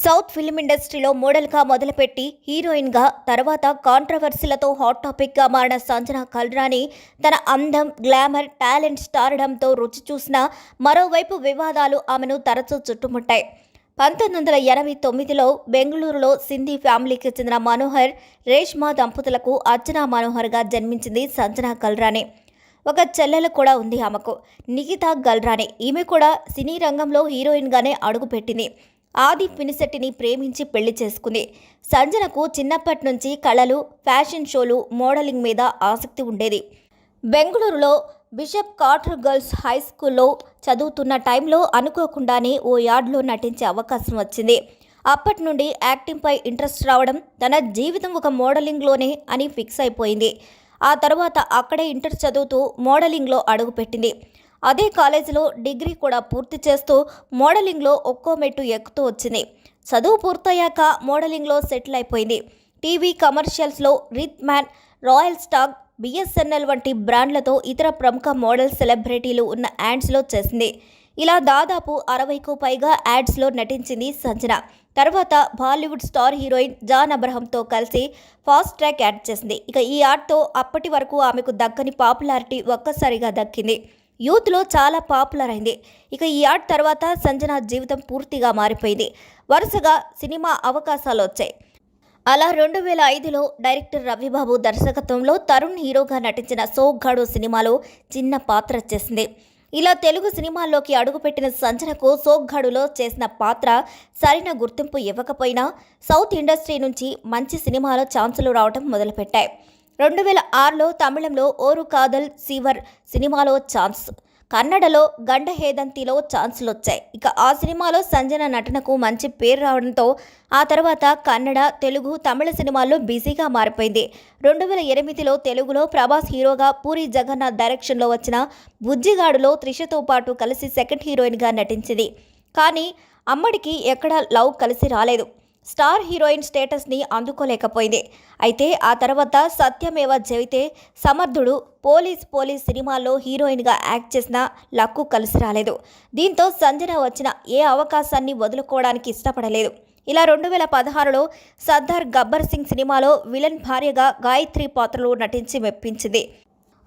South film ఇండస్ట్రీలో మోడల్గా మొదలుపెట్టి హీరోయిన్గా తర్వాత కాంట్రవర్సీలతో హాట్ టాపిక్గా మారిన సంజన కల్రాని తన అందం, గ్లామర్, టాలెంట్, స్టార్డంతో రుచి చూసిన మరోవైపు వివాదాలు ఆమెను తరచూ చుట్టుముట్టాయి. 1989లో బెంగళూరులో సింధీ ఫ్యామిలీకి చెందిన మనోహర్, రేష్మా దంపతులకు అర్చనా మనోహర్గా జన్మించింది సంజన కల్రాని. ఒక చెల్లెలు కూడా ఉంది ఆమెకు, నిఖితా గల్రాని. ఈమె కూడా సినీ రంగంలో హీరోయిన్గానే అడుగుపెట్టింది. ఆది పినిశెట్టిని ప్రేమించి పెళ్లి చేసుకుంది. సంజనకు చిన్నప్పటి నుంచి కళలు, ఫ్యాషన్ షోలు, మోడలింగ్ మీద ఆసక్తి ఉండేది. బెంగళూరులో బిషప్ కార్టర్ గర్ల్స్ హై స్కూల్లో చదువుతున్న టైంలో అనుకోకుండానే ఓ యాడ్లో నటించే అవకాశం వచ్చింది. అప్పటి నుండి యాక్టింగ్పై ఇంట్రెస్ట్ రావడం, తన జీవితం ఒక మోడలింగ్లోనే అని ఫిక్స్ అయిపోయింది. ఆ తర్వాత అక్కడే ఇంటర్ చదువుతూ మోడలింగ్లో అడుగుపెట్టింది. అదే కాలేజీలో డిగ్రీ కూడా పూర్తి చేస్తూ మోడలింగ్లో ఒక్కో మెట్టు ఎక్కుతూ వచ్చింది. చదువు పూర్తయ్యాక మోడలింగ్లో సెటిల్ అయిపోయింది. టీవీ కమర్షియల్స్లో రిత్ మ్యాన్, రాయల్ స్టాగ్, బిఎస్ఎన్ఎల్ వంటి బ్రాండ్లతో ఇతర ప్రముఖ మోడల్ సెలబ్రిటీలు ఉన్న యాడ్స్లో చేసింది. ఇలా దాదాపు 60కు పైగా యాడ్స్లో నటించింది సంజన. తర్వాత బాలీవుడ్ స్టార్ హీరోయిన్ జాన్ అబ్రహంతో కలిసి ఫాస్ట్ ట్రాక్ యాడ్ చేసింది. ఇక ఈ యాడ్తో అప్పటి వరకు ఆమెకు దక్కని పాపులారిటీ ఒక్కసారిగా దక్కింది. యూత్లో చాలా పాపులర్ అయింది. ఇక ఈ యాడ్ తర్వాత సంజన జీవితం పూర్తిగా మారిపోయింది. వరుసగా సినిమా అవకాశాలు వచ్చాయి. అలా 2005లో డైరెక్టర్ రవిబాబు దర్శకత్వంలో తరుణ్ హీరోగా నటించిన సోగ్గాడు సినిమాలో చిన్న పాత్ర చేసింది. ఇలా తెలుగు సినిమాల్లోకి అడుగుపెట్టిన సంజనకు సోగ్గాడులో చేసిన పాత్ర సరైన గుర్తింపు ఇవ్వకపోయినా సౌత్ ఇండస్ట్రీ నుంచి మంచి సినిమాలో ఛాన్సులు రావడం మొదలుపెట్టాయి. 2006లో తమిళంలో ఓరు కాదల్ సీవర్ సినిమాలో ఛాన్స్, కన్నడలో గండహేదంతిలో ఛాన్సులు వచ్చాయి. ఇక ఆ సినిమాలో సంజన నటనకు మంచి పేరు రావడంతో ఆ తర్వాత కన్నడ, తెలుగు, తమిళ సినిమాల్లో బిజీగా మారిపోయింది. 2008లో తెలుగులో ప్రభాస్ హీరోగా, పూరి జగన్నాథ్ డైరెక్షన్లో వచ్చిన బుజ్జిగాడులో త్రిషతో పాటు కలిసి సెకండ్ హీరోయిన్గా నటించింది. కానీ అమ్మడికి ఎక్కడా లవ్ కలిసి రాలేదు. స్టార్ హీరోయిన్ స్టేటస్ని అందుకోలేకపోయింది. అయితే ఆ తర్వాత సత్యమేవ జయతే, సమర్థుడు, పోలీస్ సినిమాల్లో హీరోయిన్గా యాక్ట్ చేసిన లక్కు కలిసి రాలేదు. దీంతో సంజన వచ్చిన ఏ అవకాశాన్ని వదులుకోవడానికి ఇష్టపడలేదు. ఇలా 2016లో సర్దార్ గబ్బర్ సింగ్ సినిమాలో విలన్ భార్యగా గాయత్రి పాత్రలో నటించి మెప్పించింది.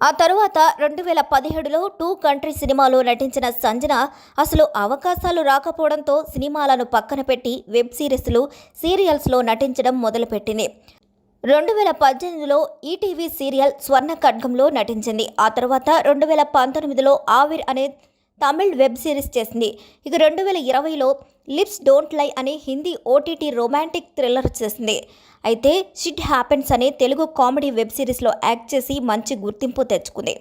ఆ తరువాత 2017లో 2 కంట్రీ సినిమాలో నటించిన సంజన అసలు అవకాశాలు రాకపోవడంతో సినిమాలను పక్కన పెట్టి వెబ్ సిరీస్లు, సీరియల్స్లో నటించడం మొదలుపెట్టింది. 2018లో ఈటీవీ సీరియల్ స్వర్ణ ఖడ్గంలో నటించింది. ఆ తర్వాత 2019లో ఆవిర్ అనే తమిళ్ వెబ్ సిరీస్ చేసింది. ఇక 2020లో లిప్స్ డోంట్ లై అనే హిందీ ఓటీటీ రొమాంటిక్ థ్రిల్లర్ చేసింది. అయితే షిట్ హ్యాపెన్స్ అనే తెలుగు కామెడీ వెబ్ సిరీస్లో యాక్ట్ చేసి మంచి గుర్తింపు తెచ్చుకుంది.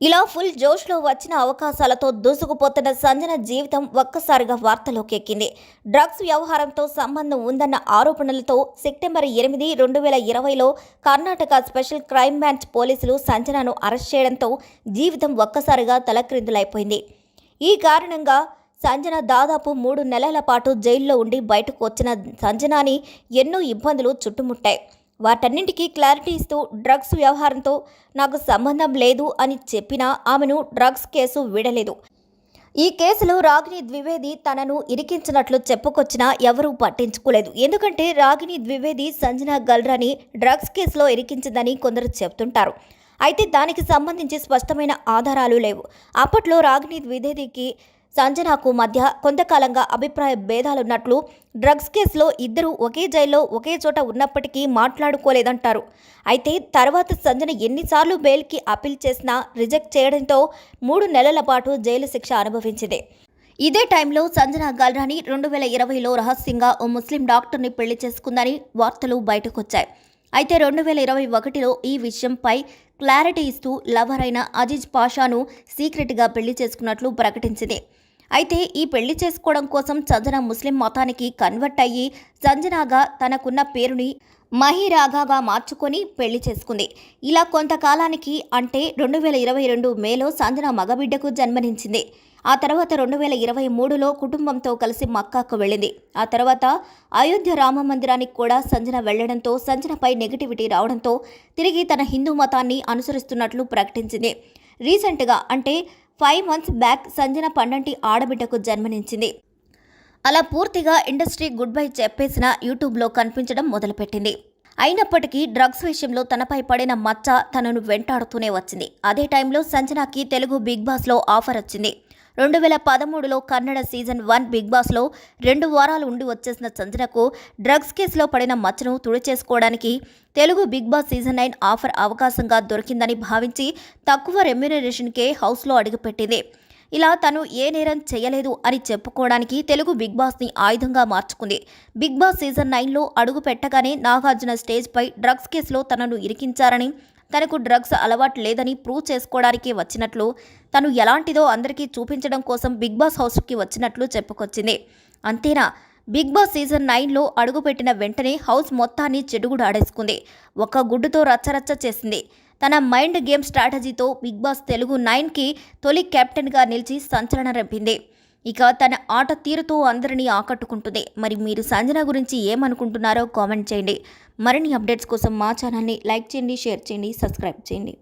ఇలా ఫుల్ జోష్లో వచ్చిన అవకాశాలతో దూసుకుపోతున్న సంజన జీవితం ఒక్కసారిగా వార్తలోకి ఎక్కింది. డ్రగ్స్ వ్యవహారంతో సంబంధం ఉందన్న ఆరోపణలతో సెప్టెంబర్ 8, 2020లో కర్ణాటక స్పెషల్ క్రైమ్ బ్రాంచ్ పోలీసులు సంజనను అరెస్ట్ చేయడంతో జీవితం ఒక్కసారిగా తలక్రిందులైపోయింది. ఈ కారణంగా సంజన దాదాపు 3 నెలల పాటు జైల్లో ఉండి బయటకు వచ్చిన సంజనాని ఎన్నో ఇబ్బందులు చుట్టుముట్టాయి. వాటన్నింటికీ క్లారిటీ ఇస్తూ డ్రగ్స్ వ్యవహారంతో నాకు సంబంధం లేదు అని చెప్పినా ఆమెను డ్రగ్స్ కేసు విడలేదు. ఈ కేసులో రాగిణి ద్వివేది తనను ఇరికించినట్లు చెప్పుకొచ్చినా ఎవరూ పట్టించుకోలేదు. ఎందుకంటే రాగిణి ద్వివేది సంజన గల్రాని డ్రగ్స్ కేసులో ఇరికించిందని కొందరు చెబుతుంటారు. అయితే దానికి సంబంధించి స్పష్టమైన ఆధారాలు లేవు. అప్పట్లో రాగిణి ద్వివేదికి సంజనకు మధ్య కొంతకాలంగా అభిప్రాయ భేదాలున్నట్లు, డ్రగ్స్ కేసులో ఇద్దరు ఒకే జైల్లో ఒకే చోట ఉన్నప్పటికీ మాట్లాడుకోలేదంటారు. అయితే తర్వాత సంజన ఎన్నిసార్లు బెయిల్కి అప్పీల్ చేసినా రిజెక్ట్ చేయడంతో 3 నెలల పాటు జైలు శిక్ష అనుభవించింది. ఇదే టైంలో సంజన గల్రాని 2020లో రహస్యంగా ఓ ముస్లిం డాక్టర్ని పెళ్లి చేసుకుందని వార్తలు బయటకొచ్చాయి. అయితే 2021లో ఈ విషయంపై క్లారిటీ ఇస్తూ లవర్ అయిన అజీజ్ పాషాను సీక్రెట్గా పెళ్లి చేసుకున్నట్లు ప్రకటించింది. అయితే ఈ పెళ్లి చేసుకోవడం కోసం సంజన ముస్లిం మతానికి కన్వర్ట్ అయ్యి సంజనాగా తనకున్న పేరుని మహిరాగాగా మార్చుకొని పెళ్లి చేసుకుంది. ఇలా కొంతకాలానికి అంటే 2022 మేలో సంజన మగబిడ్డకు జన్మనించింది. ఆ తర్వాత 2023లో కుటుంబంతో కలిసి మక్కాకు వెళ్ళింది. ఆ తర్వాత అయోధ్య రామ మందిరానికి కూడా సంజన వెళ్లడంతో సంజనపై నెగిటివిటీ రావడంతో తిరిగి తన హిందూ మతాన్ని అనుసరిస్తున్నట్లు ప్రకటించింది. రీసెంట్గా అంటే 5 మంత్స్ బ్యాక్ సంజన పండంటి ఆడబిడ్డకు జన్మనిచ్చింది. అలా పూర్తిగా ఇండస్ట్రీ గుడ్ బై చెప్పేసిన యూట్యూబ్లో కనిపించడం మొదలుపెట్టింది. అయినప్పటికీ డ్రగ్స్ విషయంలో తనపై పడిన మచ్చ తనను వెంటాడుతూనే వచ్చింది. అదే టైంలో సంజనాకి తెలుగు బిగ్ బాస్లో ఆఫర్ వచ్చింది. 2013లో కన్నడ సీజన్ 1 బిగ్ బాస్లో 2 వారాలు ఉండి వచ్చేసిన సంజనకు డ్రగ్స్ కేసులో పడిన మచ్చను తుడిచేసుకోవడానికి Telugu big boss season 9 offer అవకాశంగా దొరికిందని భావించి తక్కువ రెమ్యునరేషన్కే హౌస్లో అడుగుపెట్టింది. ఇలా తను ఏ నేరం చేయలేదు అని చెప్పుకోవడానికి తెలుగు బిగ్ బాస్ని ఆయుధంగా మార్చుకుంది. బిగ్ బాస్ సీజన్ 9లో అడుగు పెట్టగానే నాగార్జున స్టేజ్పై డ్రగ్స్ కేసులో తనను ఇరికించారని, తనకు డ్రగ్స్ అలవాటు లేదని ప్రూవ్ చేసుకోవడానికి వచ్చినట్లు, తను ఎలాంటిదో అందరికీ చూపించడం కోసం బిగ్ బాస్ హౌస్కి వచ్చినట్లు చెప్పుకొచ్చింది. అంతేనా, బిగ్ బాస్ సీజన్ 9లో అడుగుపెట్టిన వెంటనే హౌస్ మొత్తాన్ని చెడుగుడాడేసుకుంది. ఒక్క గుడ్డుతో రచ్చరచ్చ చేసింది. తన మైండ్ గేమ్ స్ట్రాటజీతో బిగ్ బాస్ తెలుగు 9కి తొలి కెప్టెన్గా నిలిచి సంచలనం రేపింది. ఇక తన ఆట తీరుతో అందరినీ ఆకట్టుకుంటుంది. మరి మీరు సంజన గురించి ఏమనుకుంటున్నారో కామెంట్ చేయండి. మరిన్ని అప్డేట్స్ కోసం మా ఛానల్ని లైక్ చేయండి, షేర్ చేయండి, సబ్స్క్రైబ్ చేయండి.